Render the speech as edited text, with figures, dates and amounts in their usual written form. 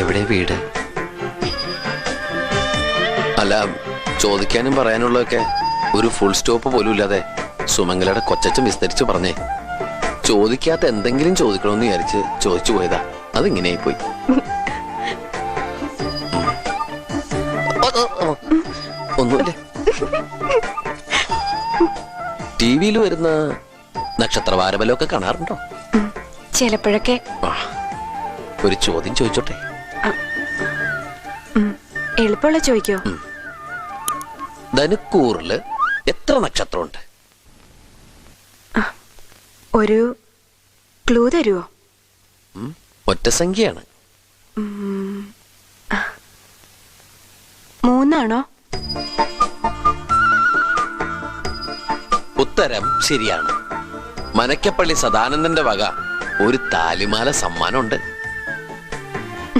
എവിടെ വീട്? അല്ല, ചോദിക്കാനും പറയാനുള്ളതൊക്കെ ഒരു ഫുൾ സ്റ്റോപ്പ് പോലും ഇല്ലാതെ സുമംഗലയുടെ കൊച്ചച്ഛൻ വിസ്തരിച്ചു പറഞ്ഞേ. ചോദിക്കാത്ത എന്തെങ്കിലും ചോദിക്കണമെന്ന് വിചാരിച്ച് ചോദിച്ചു പോയതാ. അതിങ്ങനെയായി പോയി. ഒന്നുമില്ല. ടിവിയിൽ വരുന്ന നക്ഷത്രവാരബലമൊക്കെ കാണാറുണ്ടോ? ചിലപ്പോഴൊക്കെ. ഒരു ചോദ്യം ചോദിച്ചോട്ടെ? എളുപ്പമുള്ള ചോദിക്കോ? ധനുക്കൂറില് എത്ര നക്ഷത്രമുണ്ട്? ഒരു ക്ലൂ തരുവോ? ഒറ്റ സംഖ്യയാണ്. 3 ഉത്തരം ശരിയാണ്. മനക്കപ്പള്ളി സദാനന്ദന്റെ വക ഒരു താലിമാല സമ്മാനമുണ്ട്.